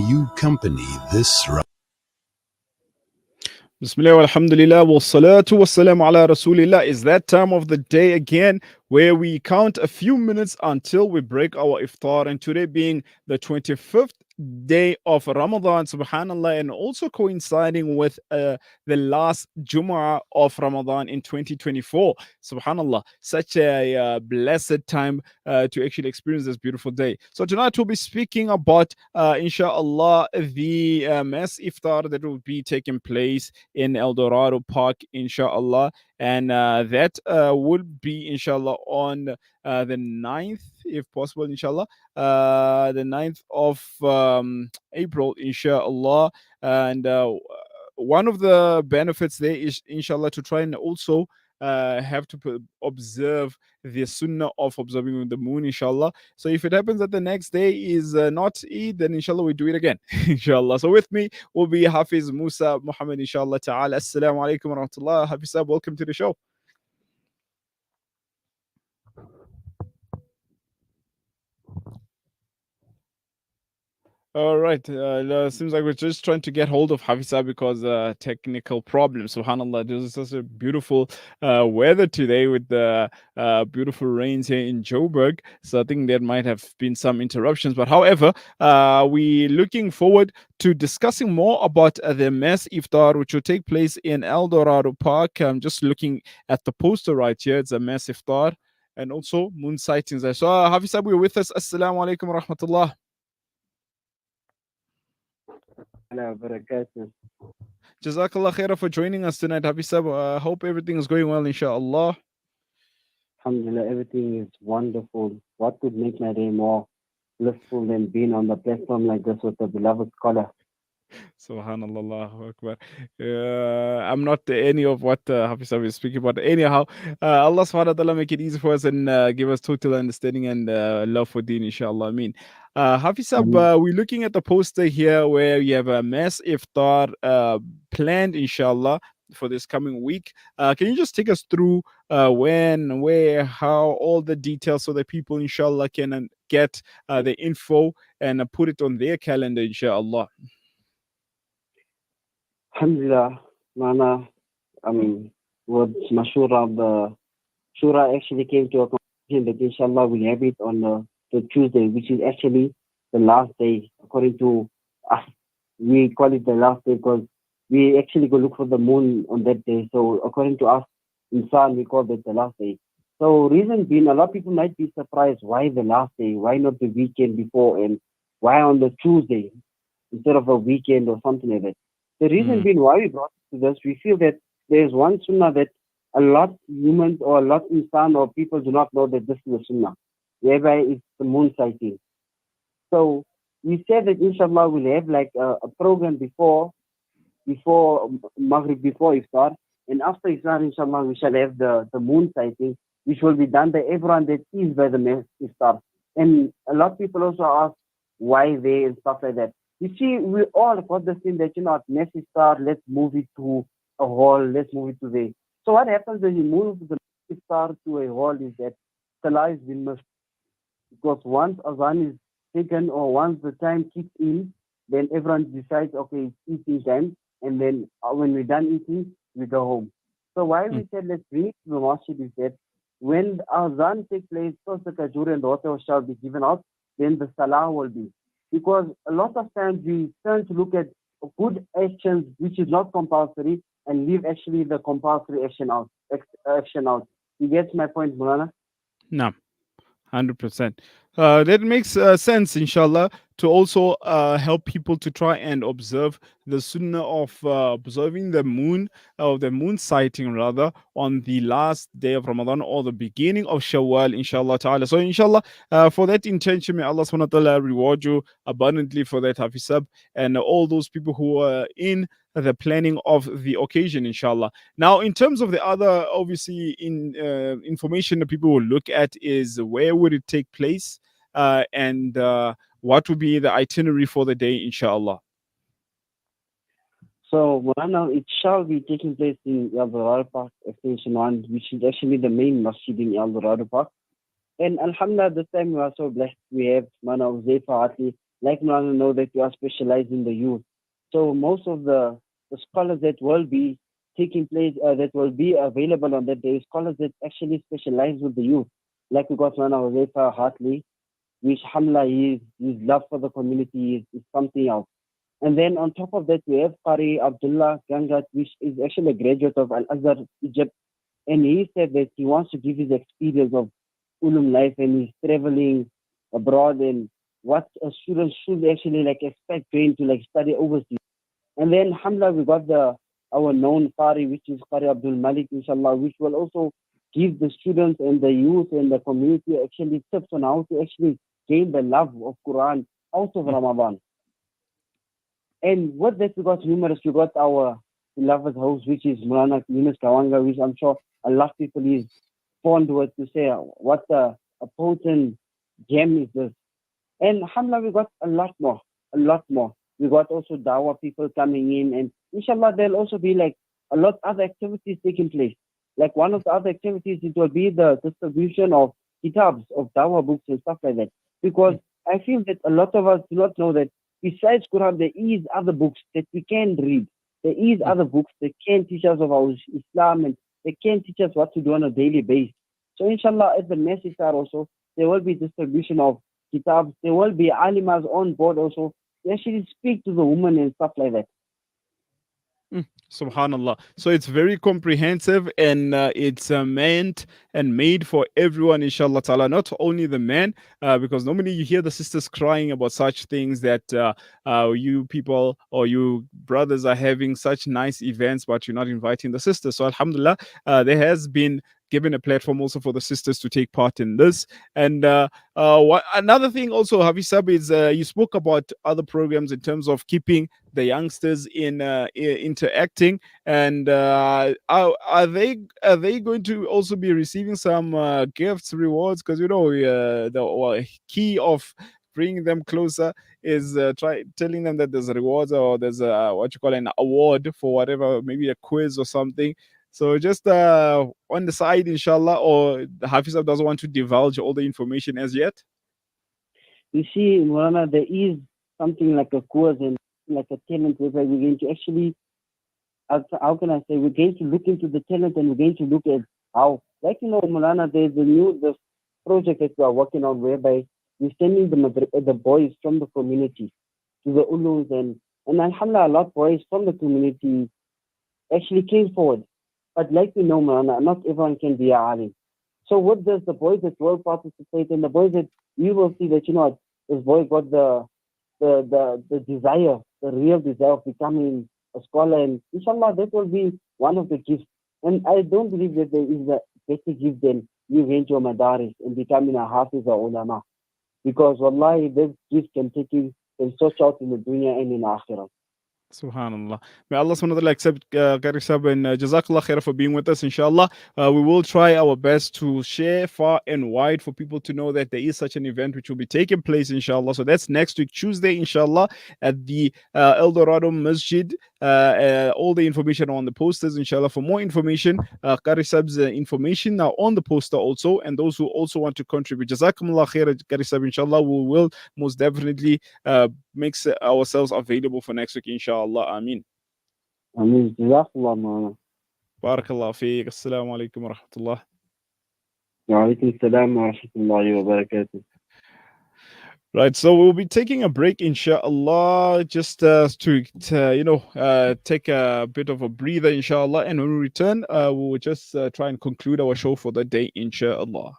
you company this Bismillah, alhamdulillah, wa salatu wa salam ala rasulillah. Is that time of the day again where we count a few minutes until we break our iftar. And today being the 25th day of Ramadan, subhanallah, and also coinciding with the last Jumu'ah of Ramadan in 2024. Subhanallah, such a blessed time to actually experience this beautiful day. So tonight we'll be speaking about, inshallah, the mass iftar that will be taking place in El Dorado Park, inshallah. And that would be, inshallah, on the 9th, if possible, inshallah. The 9th of April, inshallah. And one of the benefits there is, inshallah, to try and also have to observe the sunnah of observing the moon, inshallah. So if it happens that the next day is not Eid, then inshallah we do it again, inshallah. So with me will be Hafiz Moosa Muhammad, inshallah ta'ala. Assalamu alaikum wa rahmatullah. Hafiz sahab, welcome to the show. All right. Seems like we're just trying to get hold of Hafisa because technical problems. Subhanallah, this is such a beautiful weather today with the beautiful rains here in Joburg. So I think there might have been some interruptions. But however, we're looking forward to discussing more about the mass iftar, which will take place in El Dorado Park. I'm just looking at the poster right here. It's a mass iftar and also moon sightings. So Hafisa, we're with us. Assalamu alaikum wa rahmatullah. Barakatuh. Jazakallah khairah for joining us tonight, Hafiz Sab. Hope everything is going well, inshallah. Alhamdulillah, everything is wonderful. What could make my day more blissful than being on the platform like this with a beloved scholar? Subhanallah, Allahu Akbar. I'm not any of what Hafiz Sab is speaking about. Anyhow, Allah subhanahu wa ta'ala make it easy for us and give us total understanding and love for deen, inshallah. I mean, Hafiz Sab, we're looking at the poster here where you have a mass iftar planned, inshallah, for this coming week. Can you just take us through when, where, how, all the details so that people, inshallah, can get the info and put it on their calendar, inshallah? Alhamdulillah, Mana, with Mashura, the Shura actually came to a conclusion that inshallah we'll have it on the Tuesday, which is actually the last day, according to us. We call it the last day because we actually go look for the moon on that day. So according to us, in San, we call it the last day. So reason being, a lot of people might be surprised why the last day, why not the weekend before, and why on the Tuesday instead of a weekend or something like that. The reason being why we brought it to this, we feel that there is one sunnah that a lot humans or a lot insan or people do not know that this is a sunnah, whereby it's the moon sighting. So we said that inshallah we'll have like a program before Maghrib, before Iftar, and after Iftar inshallah we shall have the moon sighting, which will be done by everyone that is by the Iftar. And a lot of people also ask why they and stuff like that. You see, we all got the thing that, at next Iftar, let's move it to a hall, let's move it to there. So what happens when you move the Iftar to a hall is that Salah is been missed. Because once Azan is taken or once the time kicks in, then everyone decides, okay, it's eating time. And then when we're done eating, we go home. So why we said let's bring it to the masjid is that when Azan takes place, first the kajur and water shall be given out, then the Salah will be. Because a lot of times we turn to look at good actions which is not compulsory and leave actually the compulsory action out. You get my point, Moulana? No. 100%. That makes sense, inshallah, to also help people to try and observe the sunnah of observing the moon, or the moon sighting rather, on the last day of Ramadan or the beginning of Shawwal, inshallah ta'ala. So, inshallah, for that intention, may Allah subhanahu wa ta'ala reward you abundantly for that, Hafizab, and all those people who are in the planning of the occasion, inshallah. Now, in terms of the other, obviously, information that people will look at is where would it take place, and what would be the itinerary for the day, inshallah. So, Moulana, it shall be taking place in El Dorado Park, Extension 1, which is actually the main masjid in El Dorado Park. And Alhamdulillah, this time we are so blessed. We have Mana Uzaifa Atli, like Moulana know that you are specialized in the youth. So most of the scholars that will be taking place, that will be available on that day, scholars that actually specialize with the youth. Like we got Moulana Huzaifa Hartley, which Hamla, his love for the community is something else. And then on top of that, we have Qari Abdullah Gangat, which is actually a graduate of Al Azhar, Egypt. And he said that he wants to give his experience of Ulum life and he's traveling abroad and what a student should actually like expect going to like study overseas. And then Hamla, we got our known Qari, which is Qari Abdul Malik, inshallah, which will also give the students and the youth and the community actually tips on how to actually gain the love of Quran out of Ramadan. And what that we got numerous, we got our beloved host, which is Moulana Yunus Kawanga, which I'm sure a lot of people is fond with to say what a potent gem is this. And alhamdulillah, we got a lot more, a lot more. We got also dawah people coming in, and inshallah there'll also be like a lot of other activities taking place. Like one of the other activities, it will be the distribution of kitabs, of dawah books and stuff like that. Because I feel that a lot of us do not know that besides Quran, there is other books that we can read. There is other books that can teach us about Islam and they can teach us what to do on a daily basis. So inshallah, at the message also, there will be distribution of kitabs. There will be alimas on board also. They actually speak to the woman and stuff like that. Subhanallah. So it's very comprehensive and it's meant and made for everyone, inshallah ta'ala, not only the men, because normally you hear the sisters crying about such things that you people or you brothers are having such nice events, but you're not inviting the sisters. So alhamdulillah, there has been given a platform also for the sisters to take part in this. And another thing also, Hafiz Sab, is you spoke about other programs in terms of keeping the youngsters in interacting. And are they going to also be receiving some gifts, rewards? Because the key of bringing them closer is telling them that there's a reward or there's a what you call an award for whatever, maybe a quiz or something. So just on the side, inshallah, or the Hafiz doesn't want to divulge all the information as yet? You see, Moulana, there is something like a course and like a talent where we're going to actually, how can I say, we're going to look into the talent and we're going to look at how, like, Moulana, there's the project that we are working on whereby we're sending the boys from the community to the ulus and alhamdulillah, a lot of boys from the community actually came forward. But like we know, Moulana, not everyone can be a alim. So what does the boys that will participate and the boys that you will see that, this boy got the desire, the real desire of becoming a scholar, and inshallah that will be one of the gifts. And I don't believe that there is a better gift than you going to a madaris and becoming a hafiz or ulama. Because wallahi, this gift can take you and sort out in the dunya and in akhirah. Subhanallah. May Allah subhanahu wa ta'ala accept Qari Sab, and Jazakallah khair for being with us, inshallah. We will try our best to share far and wide for people to know that there is such an event which will be taking place, inshallah. So that's next week, Tuesday, inshallah, at the El Dorado Masjid. All the information on the posters, inshallah. For more information, Qari Sab's information now on the poster also, and those who also want to contribute. Jazakumullah khair, Qari Sab, inshallah. We will most definitely make ourselves available for next week, inshallah. Ameen. Ameen. Jazakallah, Moulana. Barakallah feek. Assalamu alaikum wa rahmatullah. Wa alaikum salam wa rahmatullahi wa barakatuh. Right, so we'll be taking a break, inshallah, just to take a bit of a breather, inshallah. And when we return, we will just try and conclude our show for the day, inshallah.